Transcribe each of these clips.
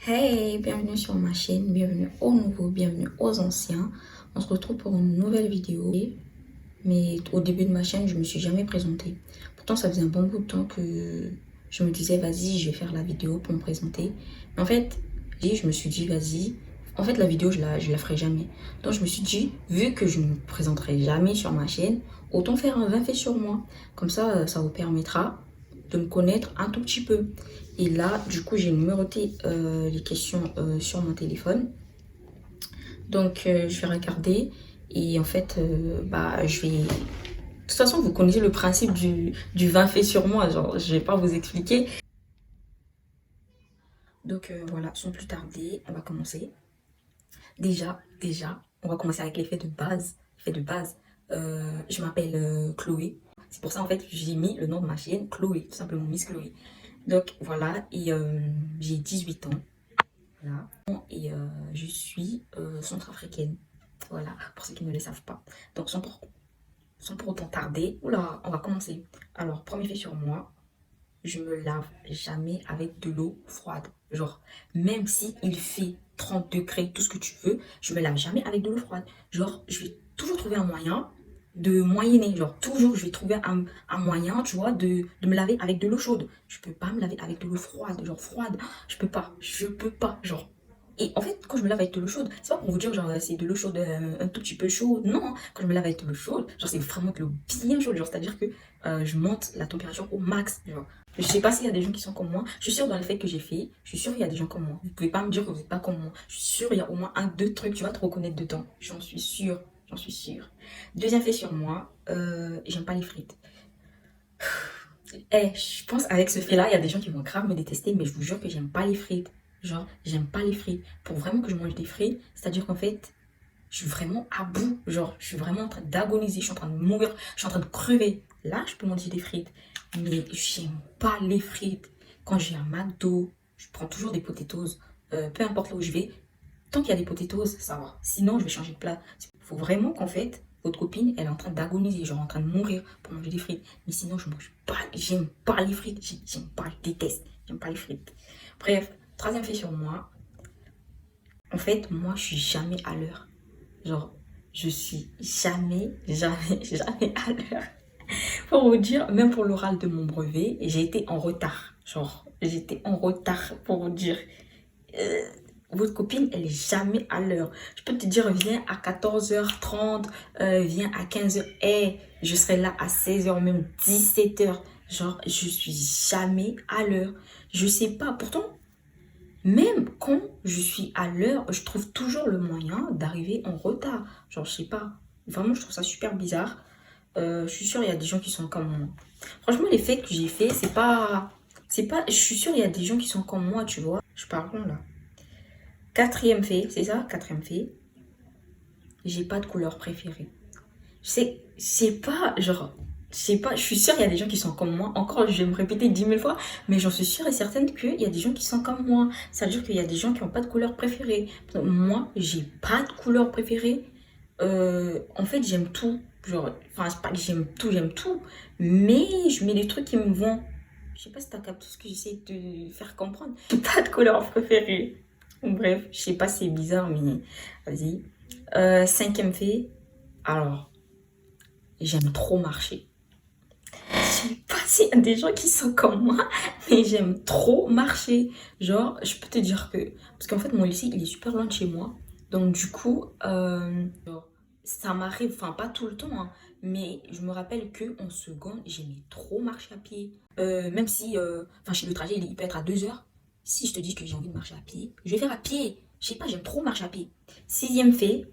Hey, bienvenue sur ma chaîne, bienvenue aux nouveaux, bienvenue aux anciens. On se retrouve pour une nouvelle vidéo. Mais au début de ma chaîne, je me suis jamais présentée. Pourtant, ça faisait un bon bout de temps que je me disais, vas-y, je vais faire la vidéo pour me présenter. Mais en fait, je me suis dit, vas-y. En fait, la vidéo, je la ferai jamais. Donc, je me suis dit, vu que je ne me présenterai jamais sur ma chaîne, autant faire un 20 fait sur moi. Comme ça vous permettra de me connaître un tout petit peu. Et là, du coup, j'ai numéroté les questions sur mon téléphone. Donc, je vais regarder. Et en fait, je vais... De toute façon, vous connaissez le principe du 20 fait sur moi. Genre, je vais pas vous expliquer. Donc, voilà, sans plus tarder, on va commencer. Déjà, on va commencer avec l'effet de base. L'effet de base, je m'appelle Chloé. C'est pour ça, en fait, j'ai mis le nom de ma chaîne, Chloé, tout simplement, Miss Chloé. Donc, voilà, et j'ai 18 ans. Voilà. Et je suis centrafricaine. Voilà, pour ceux qui ne le savent pas. Donc, sans pour autant tarder, oula, on va commencer. Alors, premier fait sur moi, je me lave jamais avec de l'eau froide. Genre, même si il fait 30 degrés, tout ce que tu veux, je me lave jamais avec de l'eau froide. Genre, je vais toujours trouver un moyen de moyenner. Genre, toujours, je vais trouver un moyen, tu vois, de me laver avec de l'eau chaude. Je peux pas me laver avec de l'eau froide. Genre, froide, je peux pas. Je peux pas. Genre, et en fait, quand je me lave avec de l'eau chaude, c'est pas pour vous dire, genre, c'est de l'eau chaude un tout petit peu chaude. Non, hein. Quand je me lave avec de l'eau chaude, genre, c'est vraiment de l'eau bien chaude. Genre, c'est-à-dire que je monte la température au max. Genre, je sais pas s'il y a des gens qui sont comme moi. Je suis sûre dans le fait que j'ai fait. Je suis sûre qu'il y a des gens comme moi. Vous pouvez pas me dire que vous n'êtes pas comme moi. Je suis sûre qu'il y a au moins un, deux trucs, tu vas te reconnaître dedans. J'en suis sûre. J'en suis sûre. Deuxième fait sur moi, j'aime pas les frites. Je pense avec ce fait-là, il y a des gens qui vont grave me détester, mais je vous jure que j'aime pas les frites. Genre, j'aime pas les frites. Pour vraiment que je mange des frites, c'est-à-dire qu'en fait, je suis vraiment à bout. Genre, je suis vraiment en train d'agoniser, je suis en train de mourir, je suis en train de crever. Là, je peux manger des frites. Mais j'aime pas les frites. Quand j'ai un McDo, je prends toujours des potatoes. Peu importe là où je vais, tant qu'il y a des potatoes, ça va. Sinon, je vais changer de plat. Il faut vraiment qu'en fait, votre copine, elle est en train d'agoniser, genre en train de mourir pour manger des frites. Mais sinon, je mange pas, j'aime pas les frites. J'aime pas, je déteste. J'aime pas les frites. Bref, troisième fait sur moi. En fait, moi, je suis jamais à l'heure. Genre, je suis jamais à l'heure. Pour vous dire, même pour l'oral de mon brevet, j'ai été en retard. Genre, j'étais en retard pour vous dire. Euh, Votre copine, elle est jamais à l'heure. Je peux te dire, viens à 14h30, viens à 15h. Je serai là à 16h, même 17h. Genre, je suis jamais à l'heure. Je sais pas. Pourtant, même quand je suis à l'heure, je trouve toujours le moyen d'arriver en retard. Genre, je sais pas. Vraiment, je trouve ça super bizarre. Je suis sûre, il y a des gens qui sont comme moi. Franchement, les faits que j'ai fait, c'est pas. C'est pas. Je suis sûre, il y a des gens qui sont comme moi, tu vois. Je parle rond là. Quatrième fait, c'est ça? Quatrième fait. J'ai pas de couleur préférée. C'est pas. Genre. Je sais pas, je suis sûre, il y a des gens qui sont comme moi. Encore, je vais me répéter 10 000 fois, mais j'en suis sûre et certaine qu'il y a des gens qui sont comme moi. Ça veut dire qu'il y a des gens qui n'ont pas de couleur préférée. Donc, moi, j'ai pas de couleur préférée. En fait, j'aime tout. Genre, enfin, c'est pas que j'aime tout. Mais je mets des trucs qui me vont. Je sais pas si t'as capté ce que j'essaie de te faire comprendre. J'ai pas de couleur préférée. Bref, je sais pas si c'est bizarre, mais vas-y. Cinquième fait. Alors, j'aime trop marcher. Je sais pas s'il y a des gens qui sont comme moi, mais j'aime trop marcher. Genre, je peux te dire que... Parce qu'en fait, mon lycée, il est super loin de chez moi. Donc, du coup, genre, ça m'arrive, enfin, pas tout le temps, hein, mais je me rappelle que en seconde, j'aimais trop marcher à pied. Même si, enfin, chez le trajet, il peut être à 2 heures. Si je te dis que j'ai envie de marcher à pied, je vais faire à pied. Je sais pas, j'aime trop marcher à pied. Sixième fait,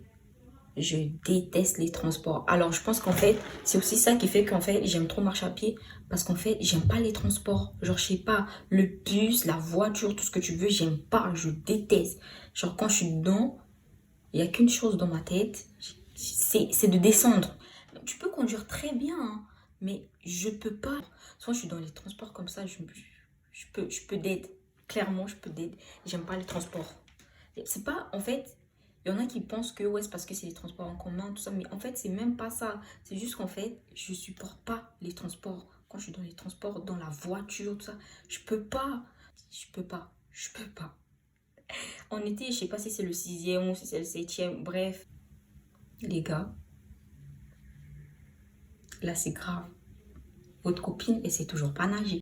je déteste les transports. Alors, je pense qu'en fait, c'est aussi ça qui fait qu'en fait, j'aime trop marcher à pied. Parce qu'en fait, j'aime pas les transports. Genre, je sais pas, le bus, la voiture, tout ce que tu veux, j'aime pas. Je déteste. Genre, quand je suis dedans, il y a qu'une chose dans ma tête, c'est de descendre. Tu peux conduire très bien, hein, mais je peux pas. Soit je suis dans les transports comme ça, je peux d'aide. Clairement, je peux d'aide. J'aime pas les transports. C'est pas, en fait, il y en a qui pensent que ouais, c'est parce que c'est les transports en commun, tout ça, mais en fait, c'est même pas ça. C'est juste qu'en fait, je supporte pas les transports. Quand je suis dans les transports, dans la voiture, tout ça, je peux pas. Je peux pas. Je peux pas. On était, je sais pas si c'est le sixième ou si c'est le septième, bref. Les gars, là c'est grave. Votre copine, elle sait toujours pas nager.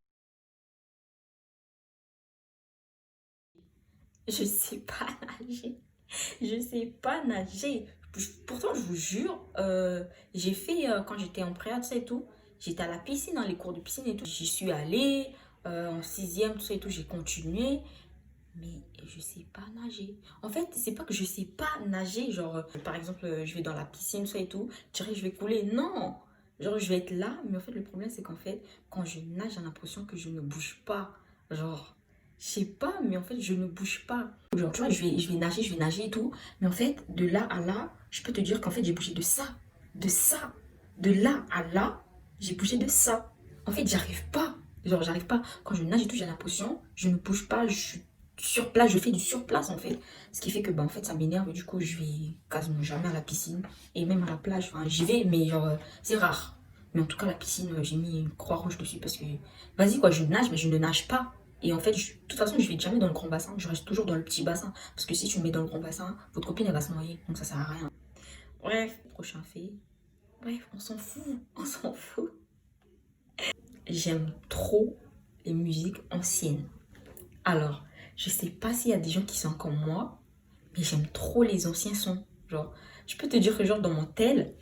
Je sais pas nager. Je sais pas nager. Pourtant, je vous jure, j'ai fait, quand j'étais en prépa, tout ça et tout, j'étais à la piscine, dans les cours de piscine et tout. J'y suis allée, en sixième, tout ça et tout, j'ai continué. Mais je sais pas nager. En fait, c'est pas que je sais pas nager, genre, par exemple, je vais dans la piscine, tout ça et tout, je dirais que je vais couler. Non! Genre, je vais être là, mais en fait, le problème, c'est qu'en fait, quand je nage, j'ai l'impression que je ne bouge pas. Genre, je sais pas, mais en fait, je ne bouge pas. Genre, tu vois, je vais nager et tout. Mais en fait, de là à là, je peux te dire qu'en fait, j'ai bougé de ça, de ça. De là à là, j'ai bougé de ça. En fait, j'arrive pas. Genre, j'arrive pas. Quand je nage et tout, j'ai l'impression, je ne bouge pas, je suis sur place, je fais du surplace en fait. Ce qui fait que, bah, en fait, ça m'énerve. Du coup, je vais quasiment jamais à la piscine. Et même à la plage, enfin, j'y vais, mais genre, c'est rare. Mais en tout cas, la piscine, j'ai mis une croix rouge dessus parce que, vas-y, quoi, je nage, mais je ne nage pas. Et en fait, de toute façon, je vais jamais dans le grand bassin, je reste toujours dans le petit bassin. Parce que si tu me mets dans le grand bassin, votre copine, elle va se noyer. Donc ça sert à rien. Bref, prochain fait. Bref, on s'en fout. On s'en fout. J'aime trop les musiques anciennes. Alors, je sais pas s'il y a des gens qui sont comme moi, mais j'aime trop les anciens sons. Genre, je peux te dire que genre dans mon tel,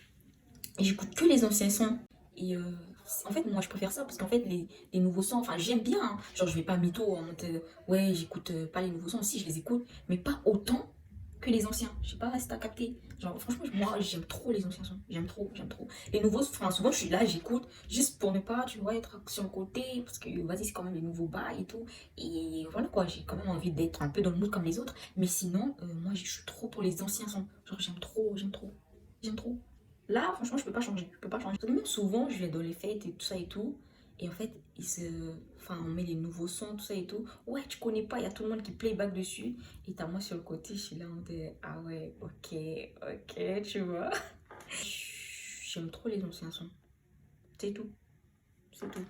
j'écoute que les anciens sons. Et en fait, moi, je préfère ça parce qu'en fait, les nouveaux sons, enfin, j'aime bien, hein. Genre, je vais pas mytho en mode, ouais, j'écoute pas les nouveaux sons. Si, je les écoute, mais pas autant que les anciens. Je sais pas si t'as capté. Genre, franchement, moi, j'aime trop les anciens sons. J'aime trop, j'aime trop. Les nouveaux, enfin, souvent, je suis là, j'écoute juste pour ne pas, tu vois, être sur le côté. Parce que, vas-y, c'est quand même les nouveaux bails et tout. Et voilà, quoi, j'ai quand même envie d'être un peu dans le mood comme les autres. Mais sinon, moi, je suis trop pour les anciens sons. Genre, j'aime trop, j'aime trop. J'aime trop. Là, franchement, je peux pas changer. Je peux pas changer. Parce que même souvent, je vais dans les fêtes et tout ça et tout. Et en fait, enfin, on met les nouveaux sons, tout ça et tout. Ouais, tu connais pas, il y a tout le monde qui playback dessus. Et t'as moi sur le côté, je suis là en mode, ah ouais, ok, ok, tu vois. J'aime trop les anciens sons. C'est tout. C'est tout.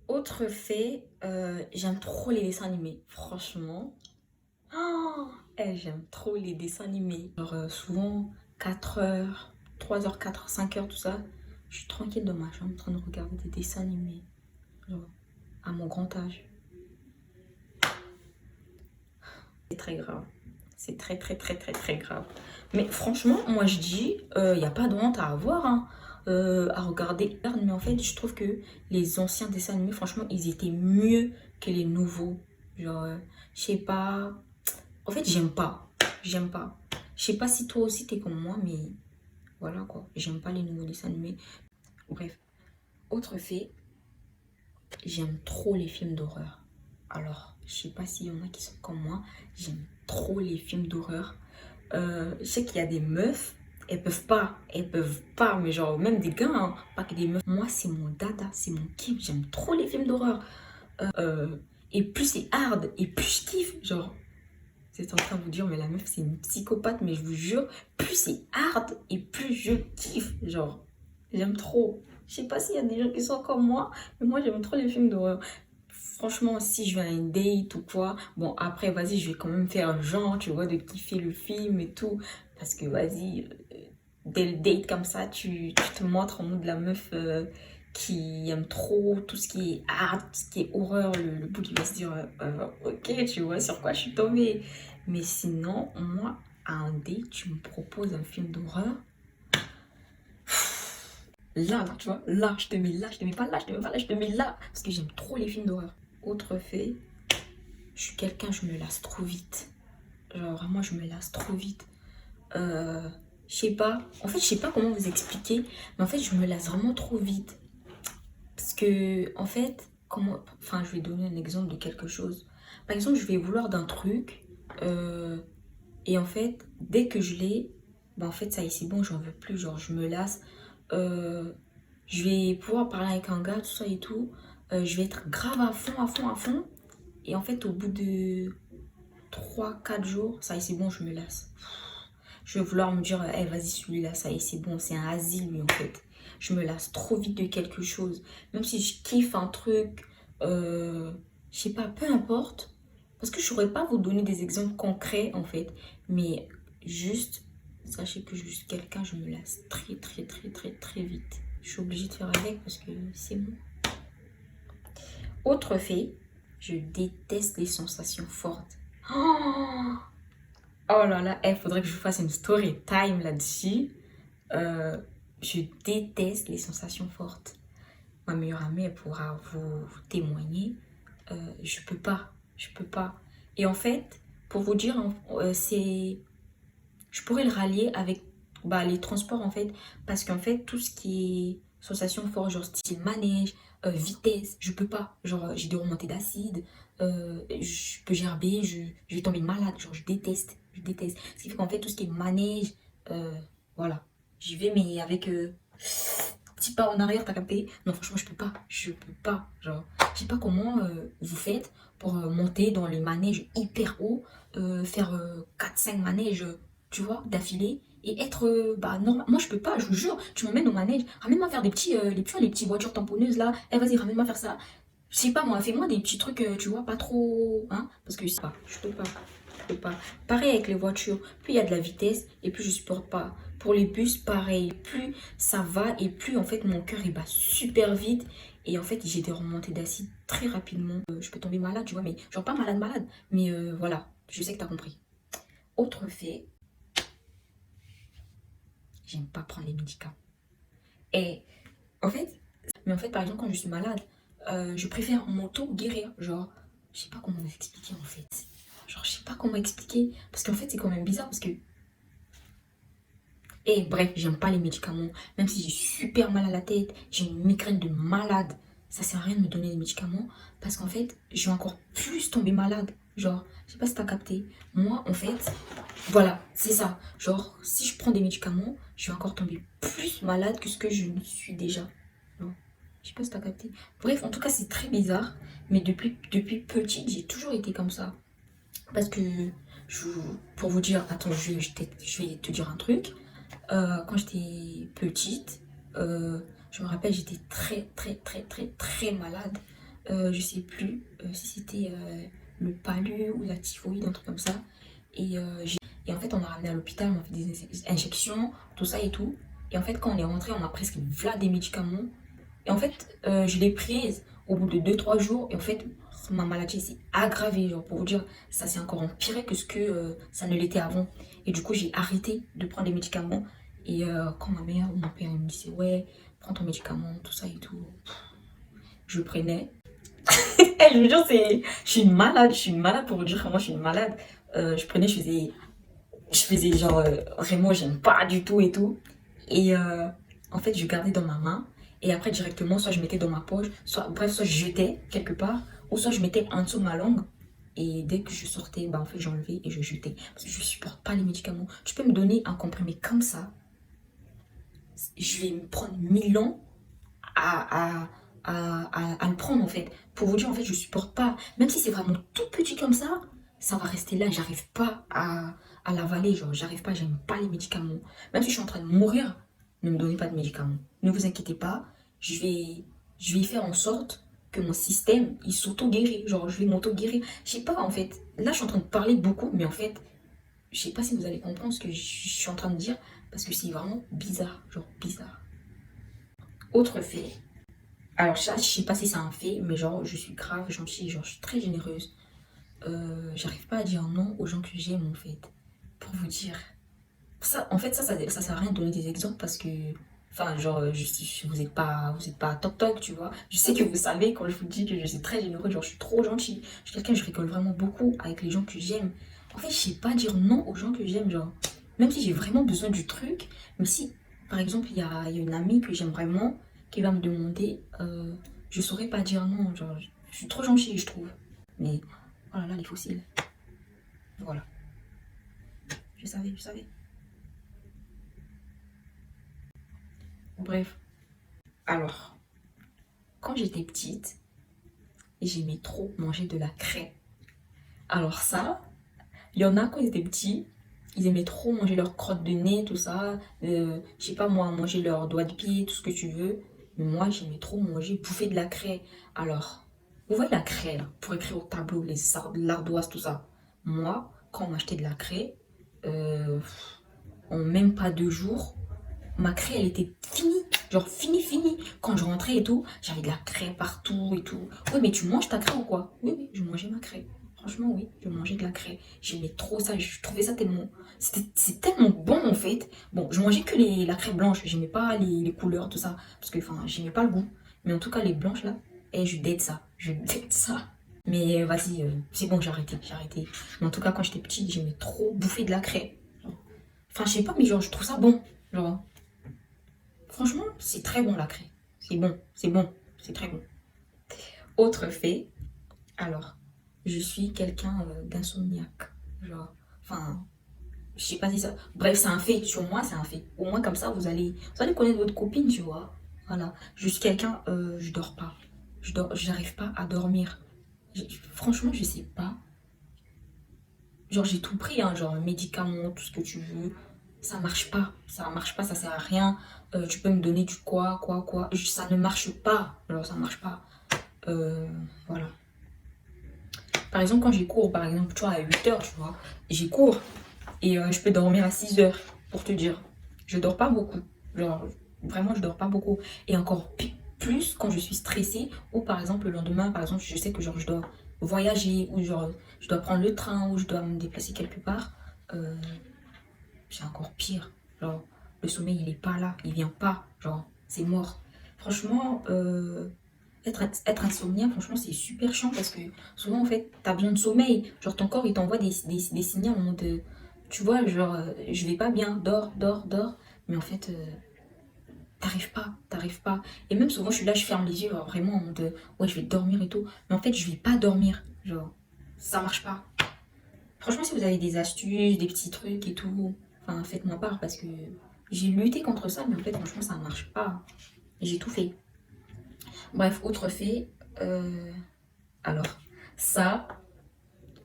Autre fait, j'aime trop les dessins animés. Franchement, oh, j'aime trop les dessins animés. Genre, souvent, 4 heures, 3 heures, 4 heures, 5 heures, tout ça. Je suis tranquille dans ma chambre en train de regarder des dessins animés. Genre, à mon grand âge. C'est très grave. C'est très, très, très, très, très grave. Mais franchement, moi, je dis, il n'y a pas de honte à avoir, hein, à regarder. Mais en fait, je trouve que les anciens dessins animés, franchement, ils étaient mieux que les nouveaux. Genre, je sais pas. En fait, j'aime pas. J'aime pas. Je sais pas si toi aussi t'es comme moi, mais voilà quoi. J'aime pas les nouveaux dessins animés. Bref. Autre fait, j'aime trop les films d'horreur. Alors, je sais pas s'il y en a qui sont comme moi. J'aime trop les films d'horreur. Je sais qu'il y a des meufs, elles peuvent pas, mais genre même des gars, hein, pas que des meufs. Moi, c'est mon dada, c'est mon kiff. J'aime trop les films d'horreur. Et plus c'est hard, et plus je kiffe. Genre, c'est en train de vous dire, mais la meuf, c'est une psychopathe, mais je vous jure, plus c'est hard et plus je kiffe. Genre, j'aime trop. Je sais pas s'il y a des gens qui sont comme moi, mais moi, j'aime trop les films d'horreur. Franchement, si je vais à une date ou quoi, bon, après, vas-y, je vais quand même faire genre, tu vois, de kiffer le film et tout. Parce que, vas-y, dès le date comme ça, tu te montres en mode la meuf qui aime trop tout ce qui est art, tout ce qui est horreur. Le bout, il va se dire, ok, tu vois sur quoi je suis tombée. Mais sinon, moi, à un date, tu me proposes un film d'horreur. Là, tu vois, là, je te mets là, je te mets pas là, je te mets pas là, je te mets là. Parce que j'aime trop les films d'horreur. Autre fait, je suis quelqu'un, je me lasse trop vite. Genre, vraiment, je me lasse trop vite. Je sais pas. En fait, je sais pas comment vous expliquer. Mais en fait, je me lasse vraiment trop vite. Parce que, en fait, enfin, je vais donner un exemple de quelque chose. Par exemple, je vais vouloir d'un truc. Et en fait, dès que je l'ai, bah en fait, ça y est, c'est bon, j'en veux plus. Genre, je me lasse. Euh, je vais pouvoir parler avec un gars, tout ça et tout. Je vais être grave à fond, à fond, à fond. Et en fait, au bout de 3 4 jours, ça y est, c'est bon, je me lasse. Je vais vouloir me dire, hey, vas-y, celui-là, ça y est, c'est bon, c'est un asile, lui, en fait. Je me lasse trop vite de quelque chose. Même si je kiffe un truc, je sais pas, peu importe. Parce que je saurais pas vous donner des exemples concrets, en fait. Mais juste, sachez que je suis quelqu'un, je me lasse très, très, très, très, très vite. Je suis obligée de faire avec parce que c'est moi. Autre fait, je déteste les sensations fortes. Oh, oh là là, il faudrait que je vous fasse une story time là-dessus. Euh, je déteste les sensations fortes. Ma meilleure amie, elle pourra vous témoigner. Je peux pas. Je peux pas. Et en fait, pour vous dire, c'est... Je pourrais le rallier avec bah, les transports, en fait. Parce qu'en fait, tout ce qui est sensation forte, genre style manège, vitesse, je peux pas. Genre, j'ai des remontées d'acide, je peux gerber, je vais tomber malade. Genre, je déteste. Je déteste. Ce qui fait qu'en fait, tout ce qui est manège, voilà. J'y vais, mais avec petit pas en arrière, t'as capté? Non, franchement, je peux pas. Je peux pas. Genre, je sais pas comment vous faites pour monter dans les manèges hyper hauts, faire 4-5 manèges, tu vois, d'affilée. Et être bah normal. Moi je peux pas, je vous jure, tu m'emmènes au manège, ramène-moi faire des petits, les petits voitures tamponneuses là. Eh vas-y, ramène-moi faire ça. Je sais pas moi, fais-moi des petits trucs, tu vois, pas trop. Hein? Parce que je sais pas, je peux pas. Je peux pas. Pareil avec les voitures, plus il y a de la vitesse et plus je supporte pas. Pour les bus, pareil, plus ça va et plus en fait mon cœur il bat super vite. Et en fait j'ai des remontées d'acide très rapidement. Je peux tomber malade, tu vois, mais genre pas malade malade. Mais voilà, je sais que t'as compris. Autre fait, j'aime pas prendre les médicaments. Et en fait, mais en fait par exemple quand je suis malade, je préfère m'auto-guérir. Genre, je sais pas comment vous expliquer en fait. Genre, je sais pas comment expliquer. Parce qu'en fait, c'est quand même bizarre parce que. Et bref, j'aime pas les médicaments. Même si j'ai super mal à la tête, j'ai une migraine de malade. Ça sert à rien de me donner des médicaments. Parce qu'en fait, je vais encore plus tomber malade. Genre, je sais pas si t'as capté. Moi, en fait, voilà, c'est ça. Genre, si je prends des médicaments, je vais encore tomber plus malade que ce que je ne suis déjà. Non. Je sais pas si t'as capté. Bref, en tout cas, c'est très bizarre. Mais depuis petite, j'ai toujours été comme ça. Parce que, je, pour vous dire, attends, je vais te dire un truc. Quand j'étais petite, je me rappelle, j'étais très, très, très, très, très malade. Je sais plus si c'était le palu ou la typhoïde, un truc comme ça. Et, et en fait, on m'a ramené à l'hôpital, on m'a fait des injections, tout ça et tout. Et en fait, quand on est rentré, on m'a presque voilà des médicaments. Et en fait, je l'ai prise au bout de 2 3 jours. Et en fait, ma maladie s'est aggravée. Genre, pour vous dire, ça s'est encore empiré que ce que ça ne l'était avant. Et du coup, j'ai arrêté de prendre les médicaments. Et quand ma mère ou mon père ils me disaient, ouais, prends ton médicament, tout ça et tout. Je le prenais. Et je vous jure, je suis une malade. Je suis une malade pour vous dire comment je suis une malade. Je prenais, je faisais genre, vraiment, j'aime pas du tout et tout. Et en fait, je gardais dans ma main. Et après, directement, soit je mettais dans ma poche, soit, bref, soit je jetais quelque part, ou soit je mettais en dessous de ma langue. Et dès que je sortais, bah, en fait, j'enlevais et je jetais. Parce que je supporte pas les médicaments. Tu peux me donner un comprimé comme ça, je vais me prendre 1000 ans à le prendre, en fait. Pour vous dire, en fait, je supporte pas. Même si c'est vraiment tout petit comme ça va rester là. J'arrive pas à l'avaler. Genre, j'arrive pas, j'aime pas les médicaments. Même si je suis en train de mourir, ne me donnez pas de médicaments. Ne vous inquiétez pas. Je vais faire en sorte que mon système, il s'auto-guérit. Genre, je vais m'auto-guérir. Je sais pas, en fait. Là, je suis en train de parler beaucoup, mais en fait, je sais pas si vous allez comprendre ce que je suis en train de dire. Parce que c'est vraiment bizarre. Genre, bizarre. Autre fait. Alors, ça, je sais pas si c'est un fait, mais genre, je suis grave gentille. Genre, je suis très généreuse. J'arrive pas à dire non aux gens que j'aime, en fait. Pour vous dire. Ça, en fait, ça sert à rien de donner des exemples parce que. Enfin, genre, vous êtes pas toc toc, tu vois. Je sais que vous savez quand je vous dis que je suis très généreuse, genre, je suis trop gentille. Je suis quelqu'un, je rigole vraiment beaucoup avec les gens que j'aime. En fait, je sais pas dire non aux gens que j'aime, genre. Même si j'ai vraiment besoin du truc, mais si, par exemple, il y a une amie que j'aime vraiment qui va me demander, je saurais pas dire non, genre, je suis trop gentille, je trouve. Mais, oh là là, les fossiles. Voilà. Je savais, je savais. Bref. Alors, quand j'étais petite, j'aimais trop manger de la crème. Alors ça, il y en a quand ils étaient petits, ils aimaient trop manger leurs crottes de nez, tout ça. Je sais pas moi, manger leurs doigts de pied, tout ce que tu veux. Mais moi, j'aimais trop manger, bouffer de la craie. Alors, Vous voyez la craie, là, pour écrire au tableau, l'ardoise, tout ça. Moi, quand on m'achetait de la craie, euh, en même pas 2 jours, ma craie, elle était finie. Genre, finie. Quand je rentrais et tout, j'avais de la craie partout et tout. Oui, mais tu manges ta craie ou quoi? Oui, je mangeais ma craie. Franchement, oui, je mangeais de la craie. J'aimais trop ça, je trouvais ça tellement... C'est tellement bon, en fait. Bon, je mangeais que la craie blanche. J'aimais pas les couleurs, tout ça. Parce que, enfin, j'aimais pas le goût. Mais en tout cas, les blanches, là, et je date ça. Je date ça. Mais vas-y, c'est bon, j'ai arrêté. Mais en tout cas, quand j'étais petite, j'aimais trop bouffer de la craie. Enfin, je sais pas, mais genre, je trouve ça bon. Genre, franchement, c'est très bon la craie. C'est bon, c'est très bon. Autre fait, alors, je suis quelqu'un d'insomniaque. Genre, enfin, je sais pas si ça. Bref, c'est un fait. Sur moi, c'est un fait. Au moins, comme ça, vous allez connaître votre copine, tu vois. Voilà. Je suis quelqu'un, je dors pas. J'arrive pas à dormir. Franchement, je sais pas. Genre, j'ai tout pris, hein, genre médicaments, tout ce que tu veux. Ça marche pas, ça sert à rien. Tu peux me donner du quoi. Ça ne marche pas. Alors, ça marche pas. Euh, voilà. Par exemple, quand j'ai cours, par exemple, tu vois, à 8 heures, tu vois, j'ai cours et je peux dormir à 6 heures, pour te dire. Je dors pas beaucoup. Genre, vraiment, je dors pas beaucoup. Et encore plus quand je suis stressée ou par exemple, le lendemain, par exemple, je sais que genre, je dois voyager ou genre, je dois prendre le train ou je dois me déplacer quelque part. Euh, c'est encore pire. Genre, le sommeil, il est pas là, il vient pas. Genre, c'est mort. Franchement, être insomniaque, franchement, c'est super chiant parce que souvent, en fait, t'as besoin de sommeil. Genre, ton corps, il t'envoie des signaux en mode, tu vois, genre, je vais pas bien, dors. Mais en fait, t'arrives pas. Et même souvent, je suis là, je ferme les yeux, genre, vraiment en mode, ouais, je vais dormir et tout. Mais en fait, je vais pas dormir. Genre, ça marche pas. Franchement, si vous avez des astuces, des petits trucs et tout, enfin, faites-moi part parce que j'ai lutté contre ça, mais en fait, franchement, ça marche pas. Et j'ai tout fait. Bref, autre fait, alors, ça,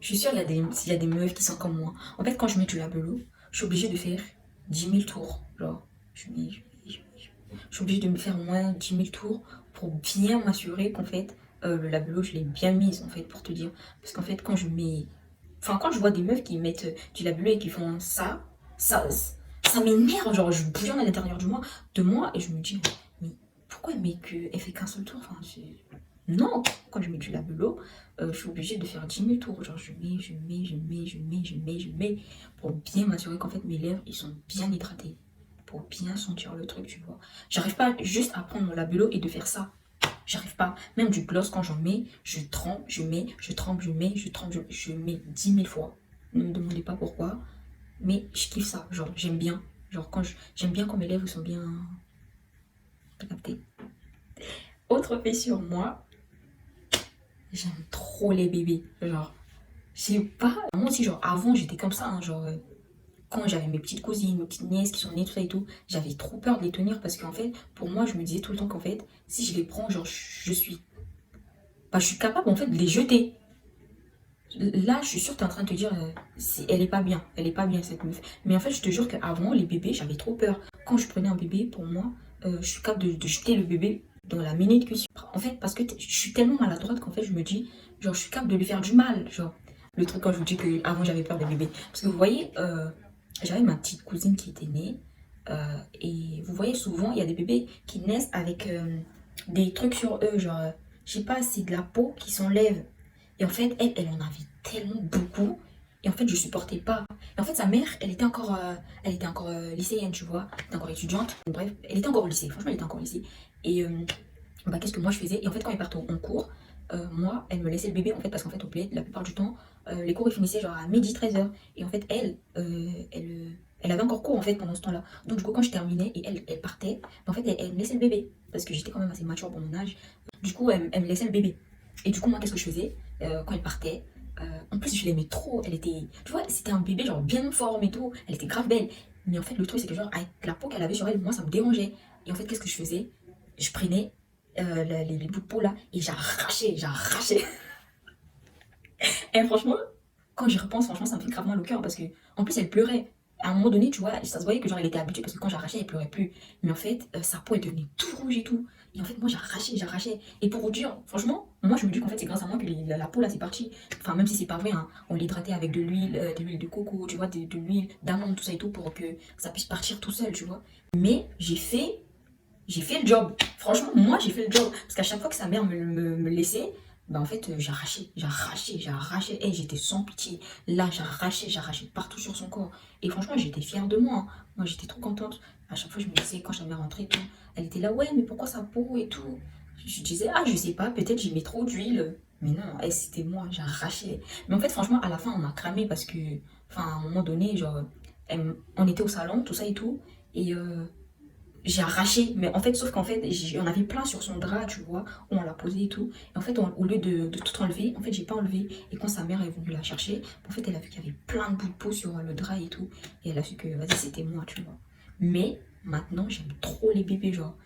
je suis sûre qu'il y a des meufs qui sont comme moi. En fait, quand je mets du labello, je suis obligée de faire 10 000 tours. Genre, je suis obligée de me faire au moins 10 000 tours pour bien m'assurer qu'en fait, le labello, je l'ai bien mise, en fait, pour te dire. Parce qu'en fait, quand je mets... Enfin, quand je vois des meufs qui mettent du labello et qui font ça, ça m'énerve. Genre, je bouillonne à l'intérieur de moi et je me dis, mais pourquoi elle fait qu'un seul tour? Enfin, non, quand je mets du labello, je suis obligée de faire 10 000 tours. Genre, je mets, pour bien m'assurer qu'en fait, mes lèvres, ils sont bien hydratées. Pour bien sentir le truc, tu vois. J'arrive pas juste à prendre mon labello et de faire ça. J'arrive pas. Même du gloss, quand j'en mets, je trempe, je mets, je trempe, je mets 10 000 fois. Ne me demandez pas pourquoi. Mais je kiffe ça. Genre, j'aime bien. Genre, j'aime bien quand mes lèvres sont bien captées. Autre fait sur moi, j'aime trop les bébés. Genre, je sais pas. Moi aussi, genre, avant, j'étais comme ça. Hein, genre, quand j'avais mes petites cousines, mes petites nièces qui sont nées, tout ça et tout, j'avais trop peur de les tenir parce qu'en fait, pour moi, je me disais tout le temps qu'en fait, si je les prends, genre, je suis capable en fait de les jeter. Là, je suis sûre que tu es en train de te dire, elle est pas bien cette meuf. Mais en fait, je te jure qu'avant, les bébés, j'avais trop peur. Quand je prenais un bébé, pour moi, je suis capable de jeter le bébé dans la minute qui suit. En fait, parce que je suis tellement maladroite qu'en fait, je me dis, genre, je suis capable de lui faire du mal. Genre, le truc quand je vous dis que avant j'avais peur des bébés. Parce que vous voyez, j'avais ma petite cousine qui était née. Et vous voyez, souvent, il y a des bébés qui naissent avec des trucs sur eux. Genre, je sais pas, c'est de la peau qui s'enlève. Et en fait, elle en avait tellement beaucoup. Et en fait, je supportais pas. Et en fait, sa mère, elle était encore lycéenne, tu vois. Elle était encore étudiante. Bref, elle était encore au lycée. Franchement, elle était encore au lycée. Et bah, qu'est-ce que moi je faisais? Et en fait, quand ils partaient en cours, moi, elle me laissait le bébé, en fait, parce qu'en fait, au bled, la plupart du temps, les cours, ils finissaient genre à midi 13 heures. Et en fait, elle avait encore cours, en fait, pendant ce temps-là. Donc, du coup, quand je terminais et elle partait, en fait, elle me laissait le bébé. Parce que j'étais quand même assez mature pour mon âge. Du coup, elle me laissait le bébé. Et du coup, moi, qu'est-ce que je faisais quand elle partait? En plus, je l'aimais trop. Elle était, tu vois, c'était un bébé genre bien en forme et tout. Elle était grave belle. Mais en fait, le truc, c'est que genre, avec la peau qu'elle avait sur elle, moi, ça me dérangeait. Et en fait, qu'est-ce que je faisais? Je prenais les bouts de peau là et j'arrachais. Et franchement, quand j'y repense, franchement, ça me fait grave mal au cœur parce que, en plus, elle pleurait. à un moment donné, tu vois, ça se voyait que genre, elle était habituée parce que quand j'arrachais, elle pleurait plus. Mais en fait, sa peau, elle devenait tout rouge et tout. Et en fait, moi, j'arrachais, j'arrachais. Et pour vous dire, franchement, moi, je me dis qu'en fait, c'est grâce à moi que la peau, là, c'est parti. Enfin, même si c'est pas vrai, hein, on l'hydratait avec de l'huile de coco, tu vois, de l'huile d'amande, tout ça et tout, pour que ça puisse partir tout seul, tu vois. Mais j'ai fait le job. Franchement, moi, j'ai fait le job. Parce qu'à chaque fois que sa mère me laissait, bah en fait, j'arrachais, j'arrachais, j'arrachais. Et j'étais sans pitié. Là, j'arrachais, j'arrachais partout sur son corps. Et franchement, j'étais fière de moi, hein. Moi, j'étais trop contente. À chaque fois, je me disais, quand j'avais rentré et tout, elle était là, ouais, mais pourquoi sa peau et tout. Je disais, ah, je sais pas, peut-être j'y mets trop d'huile. Mais non, c'était moi, j'arrachais. Mais en fait, franchement, à la fin, on m'a cramé parce que, enfin, à un moment donné, genre, on était au salon, tout ça et tout. Et j'ai arraché, mais en fait, sauf qu'en fait, on avait plein sur son drap, tu vois, où on l'a posé et tout. Et en fait, au lieu de tout enlever, en fait, j'ai pas enlevé. Et quand sa mère est venue la chercher, en fait, elle a vu qu'il y avait plein de bouts de peau sur le drap et tout. Et elle a su que, vas-y, c'était moi, tu vois. Mais maintenant, j'aime trop les bébés, genre,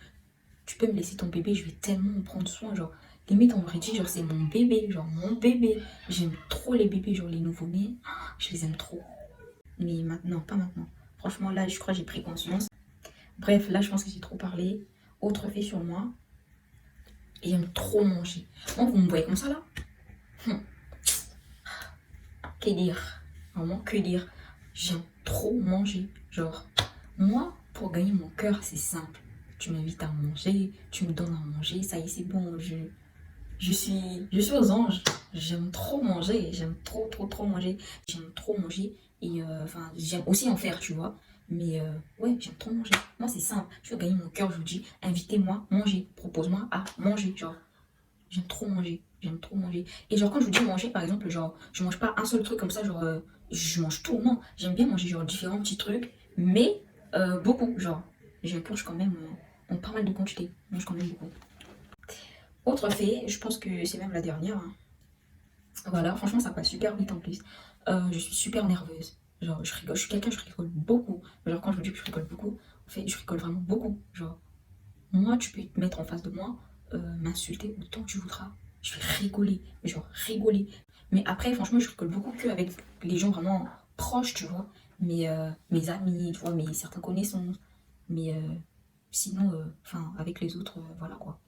tu peux me laisser ton bébé, je vais tellement en prendre soin, genre. Limite, on m'aurait dit, genre, c'est mon bébé, genre, mon bébé. J'aime trop les bébés, genre, les nouveau-nés. Je les aime trop. Mais maintenant, pas maintenant. Franchement, là, je crois que j'ai pris conscience. Bref, là, je pense que j'ai trop parlé. Autre fait sur moi, j'aime trop manger. Moi, vous me voyez comme ça, là? Hum, Que dire? Vraiment, que dire? J'aime trop manger. Genre, moi, pour gagner mon cœur, c'est simple. Tu m'invites à manger, tu me donnes à manger, ça y est, c'est bon. Je suis aux anges. J'aime trop manger. J'aime trop, trop, trop manger. J'aime trop manger. Et enfin, j'aime aussi en faire, tu vois. Mais ouais, j'aime trop manger. Moi, c'est simple. Je veux gagner mon cœur, je vous dis, invitez-moi, manger. Propose-moi à manger. Genre, j'aime trop manger. J'aime trop manger. Et genre, quand je vous dis manger, par exemple, genre, je mange pas un seul truc comme ça, genre, je mange tout. Non, j'aime bien manger, genre, différents petits trucs. Mais beaucoup, genre, je purge quand même en pas mal de quantité. Je mange quand même beaucoup. Autre fait, je pense que c'est même la dernière, hein. Voilà, franchement, ça passe super vite en plus. Je suis super nerveuse. Genre, je rigole, je suis quelqu'un, je rigole beaucoup. Genre, quand je vous dis que je rigole beaucoup, en fait, je rigole vraiment beaucoup. Genre, moi, tu peux te mettre en face de moi, m'insulter autant que tu voudras. Je vais rigoler, genre rigoler. Mais après, franchement, je rigole beaucoup qu'avec les gens vraiment proches, tu vois. Mes amis, tu vois, mes certaines connaissances. Mais sinon, enfin, avec les autres, voilà quoi.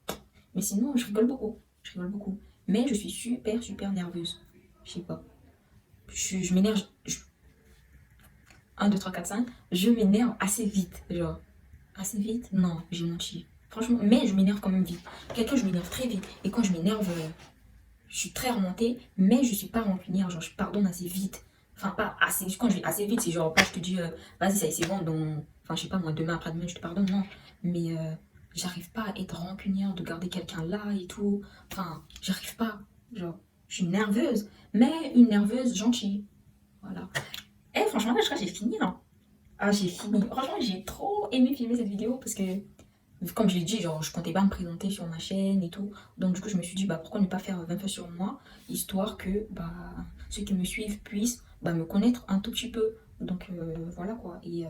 Mais sinon, je rigole beaucoup. Je rigole beaucoup. Mais je suis super, super nerveuse. Je sais pas. Je m'énerve. 1, 2, 3, 4, 5. Je m'énerve assez vite. Genre, assez vite? Non, j'ai menti. Franchement, mais je m'énerve quand même vite. Quelqu'un, je m'énerve très vite. Et quand je m'énerve, je suis très remontée. Mais je suis pas rancunière. Genre, je pardonne assez vite. Enfin, pas assez. Quand je dis assez vite, c'est genre, pas je te dis, vas-y, ça y est, c'est bon. Enfin, je sais pas, moi, demain, après-demain, je te pardonne. Non. Mais j'arrive pas à être rancunière, de garder quelqu'un là et tout. Enfin, j'arrive pas. Genre, je suis nerveuse. Mais une nerveuse gentille. Voilà. Et franchement, là, je crois que j'ai fini, hein. Ah, j'ai fini. Franchement, j'ai trop aimé filmer cette vidéo parce que, comme je l'ai dit, genre, je comptais pas me présenter sur ma chaîne et tout. Donc, du coup, je me suis dit, bah, pourquoi ne pas faire 20 fois sur moi, histoire que, bah, ceux qui me suivent puissent, bah, me connaître un tout petit peu. Donc, voilà quoi. Et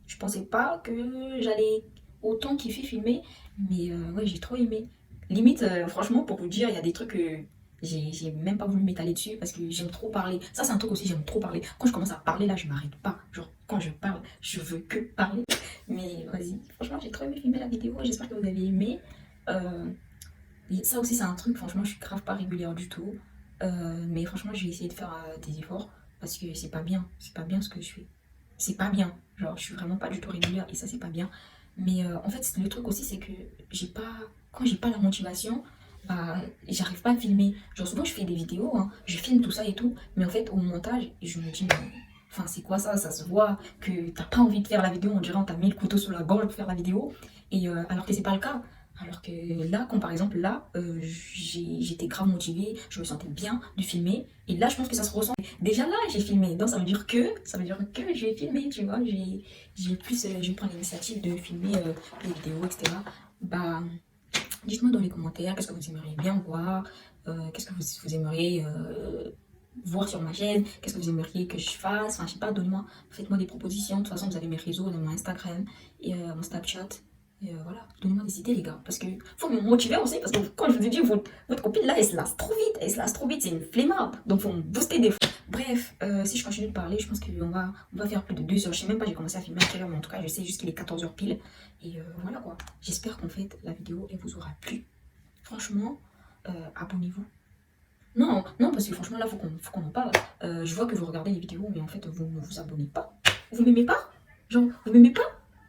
je pensais pas que j'allais autant kiffer filmer, mais ouais, j'ai trop aimé. Limite, franchement, pour vous dire, il y a des trucs que j'ai même pas voulu m'étaler dessus parce que j'aime trop parler. Ça, c'est un truc aussi, j'aime trop parler. Quand je commence à parler, là, je m'arrête pas. Genre, quand je parle, je veux que parler. Mais vas-y, franchement, j'ai trop aimé filmer la vidéo. J'espère que vous avez aimé. Euh, et ça aussi, c'est un truc, franchement, je suis grave pas régulière du tout. Mais franchement, je vais essayer de faire des efforts parce que c'est pas bien. C'est pas bien ce que je fais. C'est pas bien. Genre, je suis vraiment pas du tout régulière et ça, c'est pas bien. Mais en fait, le truc aussi, c'est que j'ai pas. Quand j'ai pas la motivation, bah, j'arrive pas à filmer. Genre, souvent, je fais des vidéos, hein, je filme tout ça et tout. Mais en fait, au montage, je me dis, mais. Enfin, c'est quoi ça? Ça se voit que t'as pas envie de faire la vidéo. On dirait on t'a mis le couteau sur la gorge pour faire la vidéo. Et alors que c'est pas le cas. Alors que là, comme par exemple, là, j'étais grave motivée, je me sentais bien de filmer. Et là, je pense que ça se ressent. Déjà là, j'ai filmé. Donc ça veut dire que j'ai filmé, tu vois. J'ai plus, je vais prendre l'initiative de filmer les vidéos, etc. Bah, dites-moi dans les commentaires qu'est-ce que vous aimeriez bien voir, qu'est-ce que vous aimeriez voir sur ma chaîne, qu'est-ce que vous aimeriez que je fasse. Enfin, je sais pas, donnez-moi, faites-moi des propositions. De toute façon, vous avez mes réseaux, mon Instagram et mon Snapchat. Et voilà, donnez-moi des idées, les gars. Parce que faut me motiver aussi. Parce que quand je vous ai dit, votre copine là, elle se lasse trop vite. Elle se lasse trop vite, c'est une flemmarde. Donc faut me booster des. Bref, si je continue de parler, je pense qu'on va faire plus de 2 heures. Je sais même pas, j'ai commencé à filmer à quelle heure, mais en tout cas, je sais juste qu'il est 14 heures pile. Et voilà quoi. J'espère qu'en fait, la vidéo, elle vous aura plu. Franchement, abonnez-vous. Non, non, parce que franchement, là, faut qu'on en parle. Je vois que vous regardez les vidéos, mais en fait, vous ne vous abonnez pas. Vous m'aimez pas? Genre, vous m'aimez pas?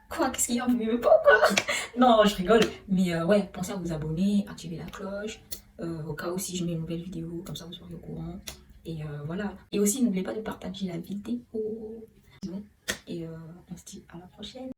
Quoi? Qu'est-ce qu'il y a? Vous m'aimez pas ou quoi? Non, je rigole. Mais ouais, pensez à vous abonner, activer la cloche. Au cas où si je mets une nouvelle vidéo, comme ça vous serez au courant. Et voilà. Et aussi, n'oubliez pas de partager la vidéo. Bon. Et on se dit à la prochaine.